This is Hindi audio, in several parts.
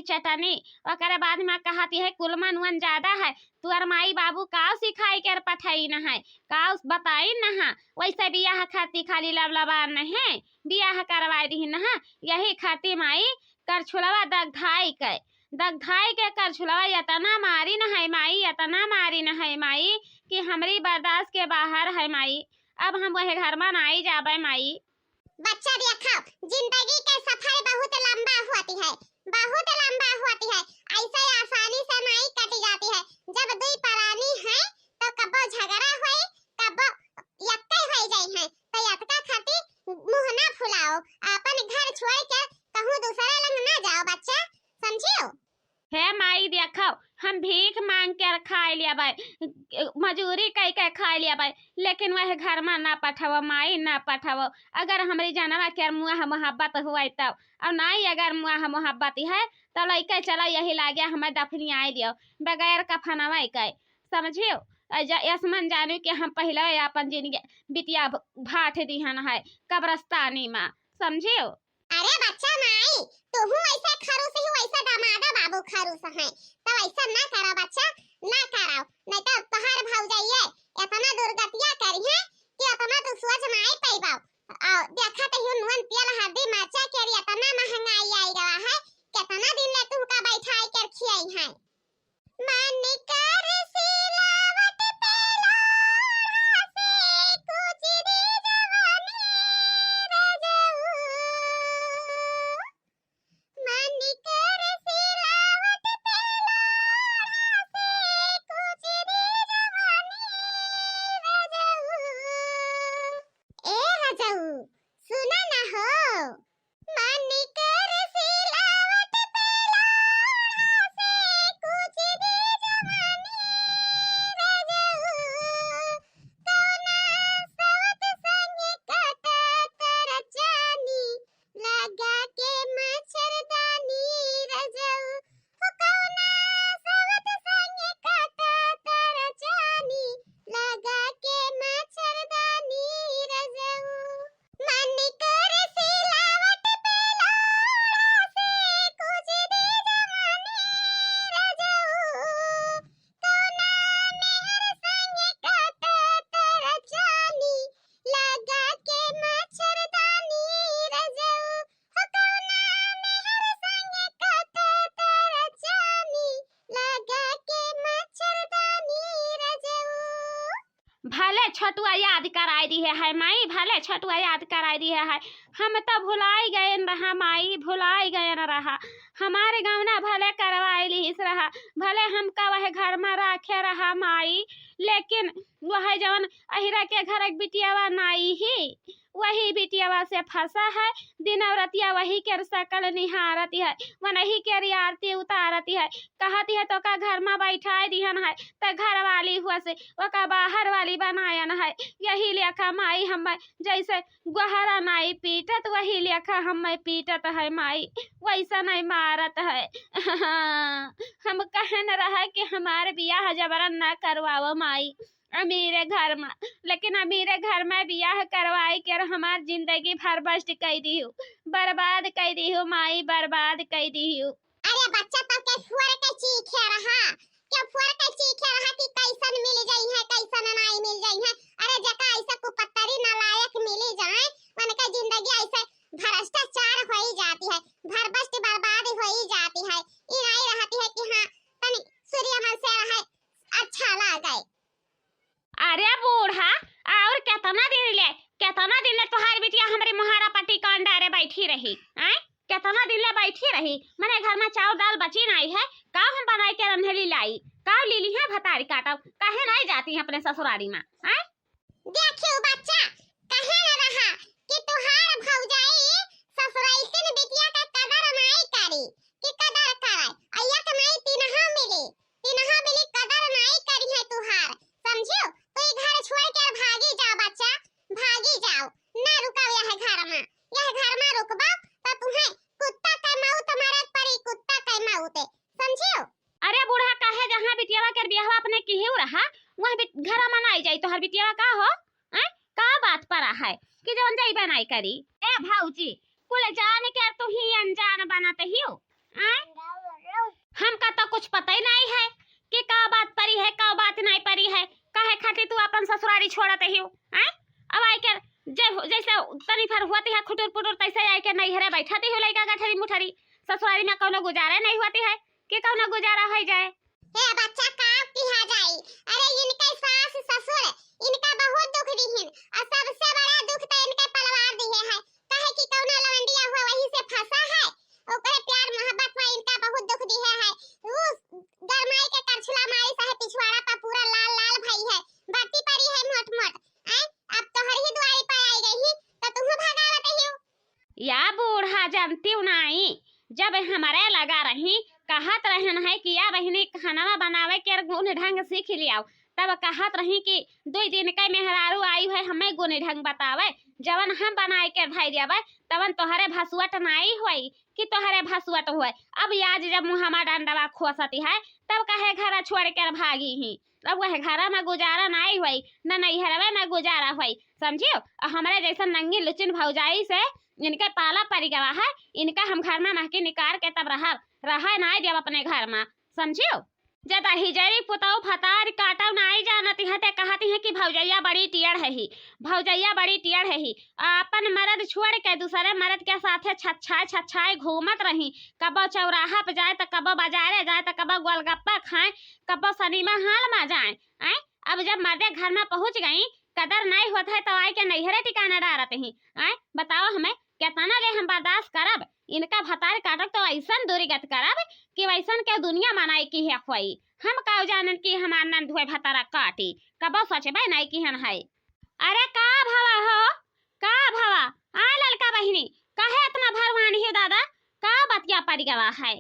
चटनी। ओकरे बाद में कहती है कुलमन वन ज्यादा है, तुअर माई बाबू काव सिखाई कर पठाई न है, काव बताई न है। वैसे बियाह खाती खाली लबलबा नहीं, बियाह करवाई दी न है। यही खाती माई कर छुलवा दगधाई के कर छुलवा इतना मारी न है माई, इतना मारी न है माई कि हमरी बर्दाश्त के बाहर है माई। अब हम वह घर में आई जाबे माई। बच्चा देखो, जिंदगी के सफर बहुत लंबा होती है, बहुत लंबा होती है। ऐसे आसानी से नहीं कटी जाती है। जब दुई परानी है तो कबो झगड़ा होई, कबो यक्के होई जाई है। तो यक्का खाती मुंह ना फुलाओ, अपन घर छोड़ के कहूं दूसरे लंग ना जाओ बच्चा, समझियो। हे माई देखो, हम भीख मांग कर खा लिया भाई, मजूरी कई के खा लिया भाई, लेकिन वह घर में ना पठावो माई, ना पठावो। अगर हमारी जानवा के मुँह मोहब्बत हुआ तब, और नहीं अगर मुँह मोहब्बत है तो लइके चला यही लागे हमें दफनी आई दियो बगैर कफनवा के, समझियो। यसमन जानू कि हम पहले अपन जिंदगी बिटिया भाट दिहन है कब्रस्तानी में, समझियो। अरे बच्चा माई, तुहू ऐसा खरूस ही वैसा दामादा बाबू खरूस है, तो ऐसा ना करो बच्चा, ना करो, नहीं तो तोहार भौजाइए इतना दुर्गतिया करी है कि अपना तू सोच माई पैबाओ। और देखा तो यूं नुन तेल हल्दी मिर्चा के इतना महंगाई आई रहा है, कितना दिन ले तू का बैठाई कर खियाई है। मन कर सिलावट पेला से कुछ दे जवानी रजाऊ, मन कर सिलावट पेला से कुछ दे जवानी रजाऊ। ए रजाऊ सुना ना हो, मन कर सिलावट पेला से कुछ दे जवानी रजाऊ। कौना सवत संग काटा तर जानी, लगा के मच्छरदानी रजाऊ। हो कौना सवत संग काटा तर जानी, लगा के मच्छरदानी रजाऊ। मन कर सिलावट पेला से कुछ दे जवानी रजाऊ। कौना मेहर संग काटा तर जानी, लगा के मच्छरदानी रजाऊ। हो कौना मेहर संग काटा तर जानी, लगा के मच्छरदानी रजाऊ। भले छटुआ याद कराई दी है माई, भले छटुआ याद कराई दी है। हम तो भुलाई गए न रहा माई, भुलाई गए न रहा। हमारे गाँव ना भले करवाई लीस रहा, भले हमका वह घर में रखे रहा माई, लेकिन वह जवन अहिरा के घर एक बिटियावा नाई ही, वही बिटियावा से फंसा है। दिन औरतिया वही के सकल निहारती है, वही के रियारती उतारती है। कहती है तो का घर में बैठाई दिहन है, तो घर वाली हुआ से ओका बाहर वाली बनायन है। यही लेखा माई हम जैसे गुहरा नाई पीटत, वही लेखा हम पीटत है माई, वैसा नहीं मारत है। हम कहन रहा कि हमारे बियाह जबरन न करवाओ माई अमीरे घर में, लेकिन अमीरे घर में बियाह करवाई कर हमार जिंदगी भर बस्ट कर दी हूँ, बर्बाद कर दी हूँ माई, बर्बाद कर दी हूँ। अरे बच्चा तो के फुअर के चीखे रहा, क्या फुअर के चीखे रहा कि कैसन मिल जाई है, कैसन नहीं मिल जाई है। अरे जका ऐसा कुपत्तरी नालायक मिली जाए, मन का जिंदगी ऐसे भ्रष्टाचार हो ही जाती है, भरबस्ट बर्बाद हो ही जाती है। ये नहीं रहती है कि हाँ तनी सूर्यमन से रहे अच्छा लगे। अरे बूढ़ा, और कितना दिन ले तुहार बिटिया हमारी मुहारा पट्टी कान डारे बैठी रही, हैं? कितना दिन ले बैठी रही, मने घर में चावल दाल बची नहीं है, का हम बनाई के रंधेली लाई, का लीली है भतारी काटब, काहे नहीं जाती है अपने ससुरारी में, हैं? देखियो बच्चा, कहे न रहा कि तुहार भौजाई ससुराइसिन बिटिया का कदर नहीं करी, कि कदर करे अय्या के नहीं तिनहा मिली कदर नहीं करी है तुहार, समझियो। तो ये घर छोड़ के भागी जाओ बच्चा, भागी जाओ, ना रुका यह घर में रुकबा तो तुम्हें कुत्ता का मौत मरत पड़ी, कुत्ता का मौत, समझियो। अरे बूढ़ा, काहे जहाँ बिटिया कर बियाह अपने किहियो रहा वहाँ घर में नहीं जाई, तोहर बिटिया का हो, हैं? का बात पर है कि जौन जाई बनाई करी। ए भौजी, कुल जान के तू ही अनजान बनत हियो, हैं? ससुरारी छोड़ते ही हैं। अब आई के जैसे तनी फर होती है खुटुर पुटुर तैसे आई के नैहरे बैठती हो लइका गठरी मुठरी ससुरारी में कौनो गुजारा नहीं होती है कि कौनो गुजारा हो जाए। हे बच्चा काव किहा जाई। अरे इनके सास ससुर इनका बहुत दुख दीहिन और सबसे बड़ा दुख तो इनके परिवार दिए है काहे कि कौनो लवंडिया हुआ वही से फंसा है ओकरे प्यार मोहब्बत में इनका बहुत दुख दिए है। वो गरमाई के करछुला मारी सहे पिछवाड़ा पर पूरा लाल लाल भई है बाती पड़ी है मोट मोट हैं। अब तो हर ही दुआरी पर आई गई तो तुम भगावत ही या बूढ़ा जानती नहीं जब हमारे लगा रही कहत रहन है कि या बहिनी खाना बनावे के गुण ढंग सीख लियाओ तब कहत रही कि 2 दिन के मेहरारू आई है हमें गुण ढंग बतावे जवन हम बनाए के भाई देवे तवन तोहरे भसुअट नहीं हुई कि तोहरे भसुअट हुए। अब आज जब मुहम्मा डंडवा खोसती है तब कहे घर छोड़ कर भागी ही अब वह घर में गुजारा नहीं हुई न नैहरवे में गुजारा हुई समझियो। हमारे जैसा नंगी लुचिन भौजाई से इनके पाला पड़ गया है इनका हम घर में महकी निकाल के तब रहा नहीं जब अपने घर में समझियो। जदा हिजरी पुताऊ फतार काटव नहीं जानती है ते कहती है कि भौजैया बड़ी टियड़ है ही भौजैया बड़ी टियड़ है ही अपन मर्द छोड़ के दूसरे मर्द के साथे छछाए घूमत रही कबो चौराहा पे जाए तो कबो बाजारे जाए तो कबो गोलगप्पा खाए कबो सिनेमा हॉल में जाए। अब जब मर्दे घर में पहुंच गई कदर नहीं होता है तो आई के नैहरे ठिकाना डालते ही बताओ हमें कितना ले हम बर्दाश्त करब। इनका भतार काटक तो ऐसा दूरी गत करब कि वैसन के दुनिया मनाई की है खोई हम का जानन की हमार नंद हुए भतारा काटी कबो सोचबे नहीं की हन है। अरे का भवा हो का भवा आ ललका बहिनी काहे इतना भरवानी है दादा का बतिया पड़ गवा है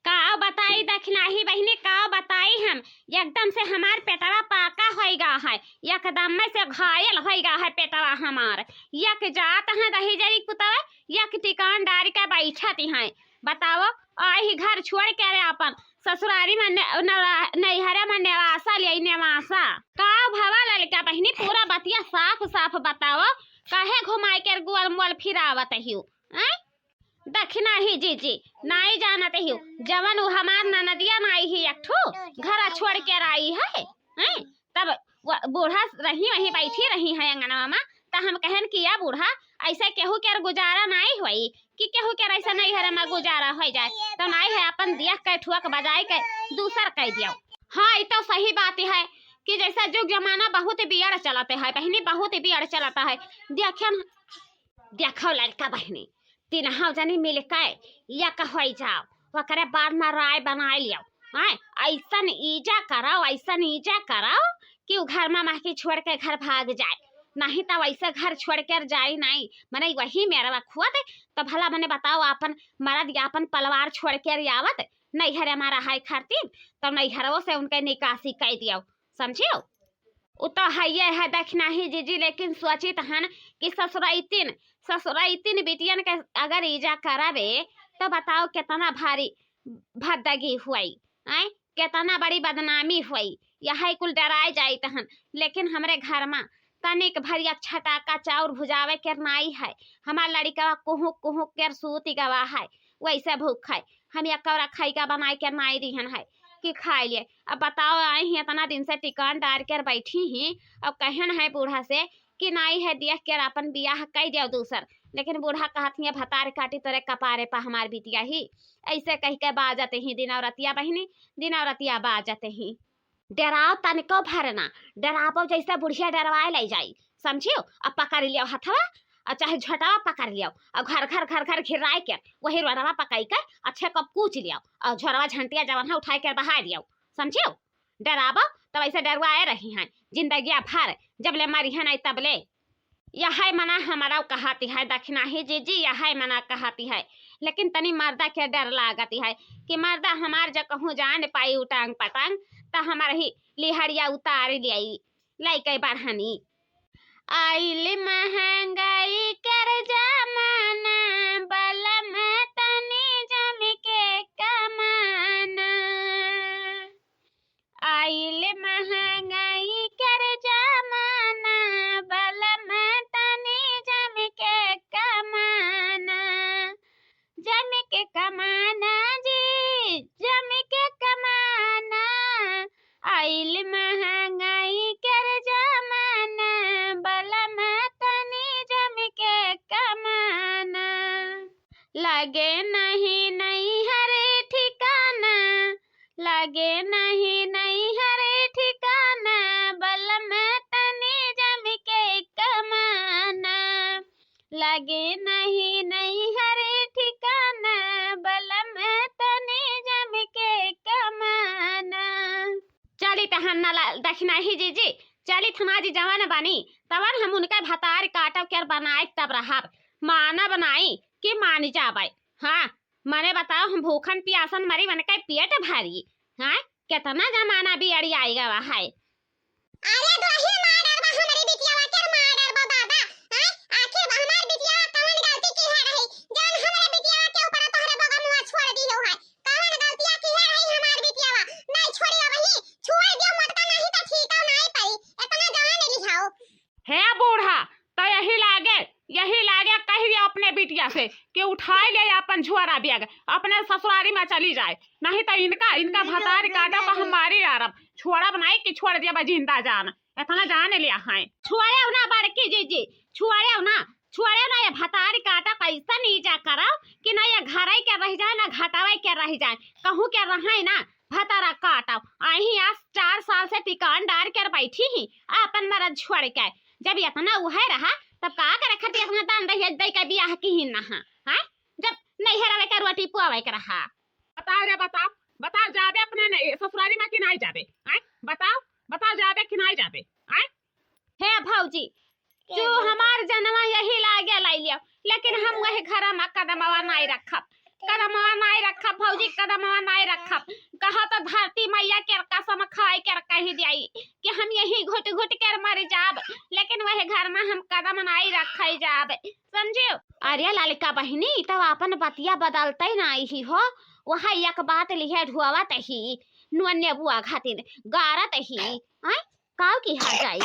का बताई दखनाही बहिनी का बताई हम एकदम से हमार पेटवा पाका होएगा है एकदम में से घायल होएगा है पेटवा हमार यक जात है दही जरी पुतवा यक टिकान डारी के बैठती हैं। बताओ आई घर छोड़ के रे अपन ससुरारी में नैहरे में नेवासा ले नेवासा का भवा ललका बहिनी पूरा बतिया साफ साफ बताओ काहे घुमाई के गोल मोल फिरावत हियो दखना ही जी नहीं जानते ही जवन हमार ननदिया नाई ही एक ठो घर छोड़ के आई है तब बूढ़ा रही वही बैठी रही है अंगनवा में तो हम कहन किया बूढ़ा ऐसे केहू के गुजारा नहीं हुई कि केहू के ऐसा नहीं हरे में गुजारा हो जाए तो नहीं है अपन दिया के ठुक बजाई के दूसर कह दियो। हाँ ये तो सही बात है कि जैसा जुग जमाना बहुत बिगड़ चलाते है बहनी बहुत बिगड़ चलाता है। देखो लड़का बहनी तीनों जनी मिल के या कह जाओ वकरे बाद में राय बना लियो ऐसा ईजा कराओ कि घर में महकी छोड़ के घर भाग जाए नहीं तो वैसे घर छोड़ कर जाए नहीं मने वही मेरा खुद तो भला मने बताओ अपन मर्द या अपन परिवार छोड़ कर आवत नैहरे में रहा खातिर तो नैहरों से उनके निकासी कह दियो समझियो। वो तो है देखना ही जीजी लेकिन सोचित हन कि ससुराइतिन बेटियन के अगर ईजा करावे तो बताओ कितना भारी भदगी हुई कितना बड़ी बदनामी हुई यही कुल डराए जाए तहन। लेकिन हमारे घर में तनिक भरिया छटाका चाउर भुजावे के नाई है हमार लड़का कुहू के सूती गवा है वैसे भूख है हम या कौरा खाई का बनाए के नाई दिहन है कि खाई लिए। अब बताओ आई ही इतना दिन से टिकान डाल कर बैठी ही अब कहन है बूढ़ा से कि नाई है देख कर अपन बियाह कह दियो दूसर लेकिन बूढ़ा कहती है भतार काटी तोरे कपारे पर हमार बिटिया ही ऐसे कह के बाजते ही दिन औरतिया बहनी दिन औरतिया बाजते ही डराओ तनिको भरना डराओ जैसे बुढ़िया डरवाए ले जाई समझियो। अब पकड़ लियो हथवा और चाहे झटवा पकड़ लियो और घर घिराए के वही रोडवा पकाई कर अच्छे कब कूच लियो और झोरवा झंटिया जवन है उठाई कर बहा दियो समझियो। डराबो तब ऐसे डरवाए रही हैं जिंदगी भर जब ले मरी है नहीं तब ले यह मना हमारा कहती है दखना ही जीजी यह मना कहती है। लेकिन तनी मर्दा के डर लागती है कि मर्दा हमार जो कहूँ जान पाई उटांग पटांग तो हमार ही लिहरिया उतार लियाई लइके बढ़नी आइल महंगाई कर जमाना बलम तनी जम के कमाना आइल महंगाई कर जमाना बलम तनी जम के कमाना जी जम के कमाना आइल महंगाई कर जमाना लगे नहीं हरे ठिकाना, लगे नहीं हरे ठिकाना, बल में तनी जम के कमाना, लगे नहीं हरे ठिकाना, बल में तनी जम के कमाना। चली तहन दक्षिणा ही जी चली थमा जी जवान बानी तवन हम उनका भतार काटब कर बनाए तब रहा माना बनाई कि मान जाबे। हाँ मने बताओ हम भूखन प्यासन मरी मन का पेट भरी। हाँ कितना जमाना भी अड़ी आएगा वहाँ। अरे दोही मार डरबा हमारी बिटियावा के मार डरबा बाबा। हैं आखिर हमार बिटियावा कौन गलती की है रही जान हमारे बिटियावा के ऊपर तोहरे बगा मुंह छोड़ दी हो है। कौन गलतियां की है रही हमार बिटियावा नहीं छोड़ी वही छोड़ दियो मत का नहीं तो ठीक है नहीं पई इतना जवान लिखाओ है बूढ़ा तो यही लागे कही अपने बिटिया से कि उठाई ले अपन झुआरा बैग अपने ससुरारी में चली जाए नहीं तो इनका भतार काटा तो हम मारी आरब छोड़ा बनाई कि छोड़ दिया जिंदा जान इतना जान लिया है। छुआरे ना बड़की जी छुआरे ना ये भतार काटा कैसा नीचा करो कि ना ये घरे के रह जाए ना घटावे के रह जाए कहूँ के रहे ना भतारा काटा अही आज 4 साल से टिकान डार कर बैठी ही अपन मरद छोड़ के जब इतना उहे रहा तब का करे खती अपना दान दे दे के बियाह की ही ना। हां जब नहीं हरावे के रोटी पुआवे के रहा। बताओ जाबे अपने ससुरारी में कि नहीं जाबे। हैं बताओ जाबे कि नहीं जाबे। हैं हे भौजी जो हमार जनवा यही लागे लाई लियो लेकिन हम वही घर में कदमवा नहीं रखब भौजी कदमवा नहीं रखब कहा तो धरती मैया के कसम खाए के कही दियाई कि हम यही घुट कर मर जाब लेकिन वही घर में हम कदम नहीं रखे जाब समझियो। अरे लालिका बहिनी तब अपन बतिया बदलते नहीं हो वहाँ एक बात लिहे ढुआवत ही नुन्ने बुआ खातिर गारत ही आई काव की हार जाई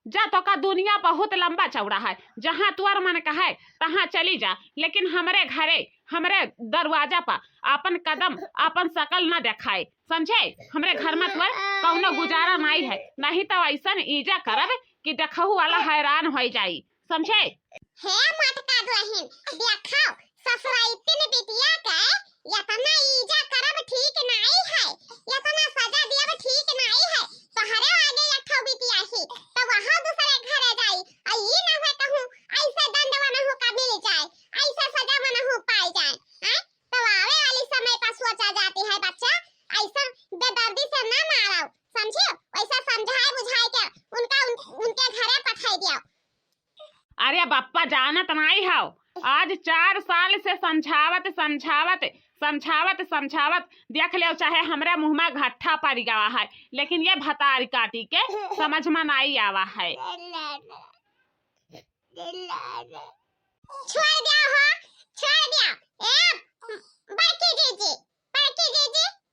जा तो का दुनिया बहुत लंबा चौड़ा है जहाँ तुअर मन का है तहाँ चली जा लेकिन हमरे दरवाजा पर अपन कदम अपन शकल न दिखाए समझे। हमरे घर में तुअर कौनो गुजारा नहीं है नहीं तो ऐसा ईजा करब कि देखहु वाला हैरान हो जाई समझे। हे मत का दुहिन देखो ससुराइतिन बिटिया के इतना ईजा करब ठीक नहीं है इतना सजा देब ठीक नहीं है तोहरे आगे एकठो बिटिया ही तो वहां दूसरे घरे जाई आ ई ना है कहूं ऐसे दंडवा न हो का मिल जाए ऐसे सजा न हो पाई जाए। हैं तो आवे वाली समय पर सोचा जाती है बच्चा ऐसा बेदर्दी से ना मारो समझियो वैसा समझाए बुझाए के उनके घरे पठाई दियो। अरे बाप्पा जानत नहीं हो आज 4 साल से समझावत देख ले चाहे हमरे मुंह में घट्ठा पड़ गया है लेकिन ये भतार काटी के समझ में नहीं आवा है। छोड़ दिया ए बड़की जीजी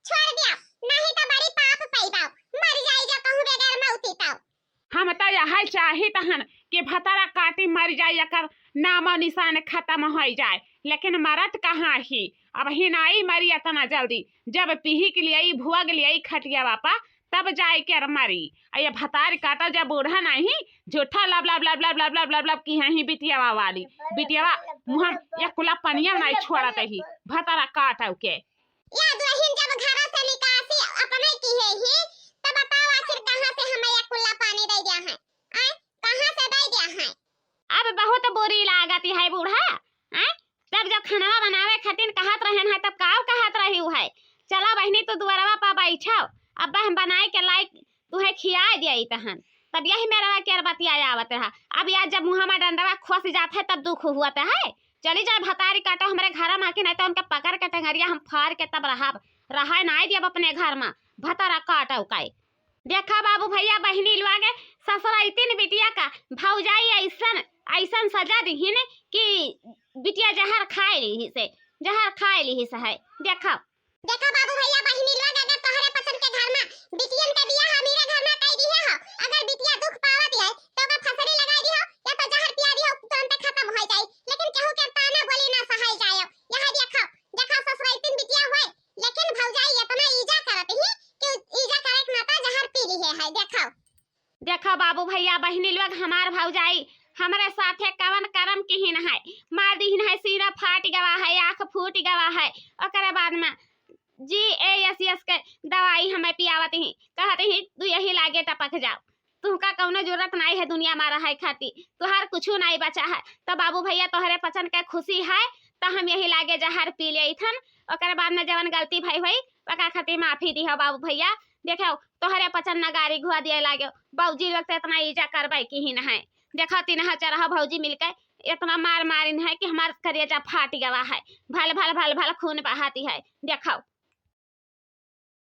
छोड़ दिया नहीं तो बड़ी पाप पैबाओ मर जाएगा कहूं बगैर मौती ताओ। हम तो यही चाही तहन कि भतारा काटी मर जाए कर नामो निशान खत्म हो जाए लेकिन मरत कहाँ ही अब ही नहीं मरी इतना जल्दी जब पीही के लिए भुआ के लिए खटिया बापा तब जाए कर मरी ये भतार काटा जब बूढ़ा नहीं झूठा लब लब लब लब लब लब लब लब की है बिटियावा वाली बिटियावा मुँह या कुला पनिया नहीं छोड़त ही भतारा काटा के या दुहिन जब घर से निकासी अपने की है ही तब बताओ आखिर कहां से हमें या कुल्ला पानी दे दिया है कहां से दे दिया है। अब बहुत बुरी लागत है बूढ़ा। तब जब खाना बनावे खातिर कहत रहन है तब काव कहत रही है चला बहनी तो दुआरवा पर बैठो अब हम बनाए के लायक तुहे खिया दिया तहन तब यही मेरा के बतिया आवत रहा। अब यार जब मुँह में डंडवा खोस जाता है तब दुख हुआ है चली जाए भतारी काटो हमारे घर में आके नहीं तो उनके पकड़ के टंगरिया हम फाड़ के तब रहा नहीं दिया अपने घर में भतारा काटो का। देखा बाबू भैया बहनी लोग ससुराइतिन बिटिया का भौजाई ऐसन सजा दीन कि बिटिया जहर खाए ली से है। देखा बाबू भैया बहनी लोग अगर तोहरे पसंद के घर में बिटियन के बियाह मेरे घर में कई दिए हो अगर बिटिया दुख पावत है तो का फसरी लगा दी हो या तो जहर पिया दी हो तुरंत खत्म हो जाए लेकिन केहू के ताना बोली ना सहाय जाए। यहां देखो ससुराइतिन बिटिया होए लेकिन भौजाई इतना ईजा करत ही कि ईजा करे के नाता जहर पी ली है। देखो बाबू भैया बहनी लोग हमार भौजाई हमारे साथे कवन करम की ही है मार दी है, सीना फाट गवा है, आँख फूट गवा है। ओकरे बाद में GAS के दवाई हमें पियावत ही, कहते ही तू यही लागे टपक जाओ, तुमका कौनो जरूरत नहीं है दुनिया में रहे खाती, तुहार कुछ नहीं बचा है। तो बाबू भैया तोहरे पचन के खुशी है तो हम यही लागे जहर पी ले थन। ओकरे बाद में जवन गलती भाई हुई ओकरा खातिर माफी दी है बाबू भैया। देखो तोहरे पचन न गाड़ी घुआ दिए लागे, बाबूजी लोग तो इतना ईजा करवाई की ही न है। देखो तीन चार भौजी मिलकर इतना मार मारिन है कि हमार करेजा फाट गवा है, भल भल भल भल खून बहाती है। देखो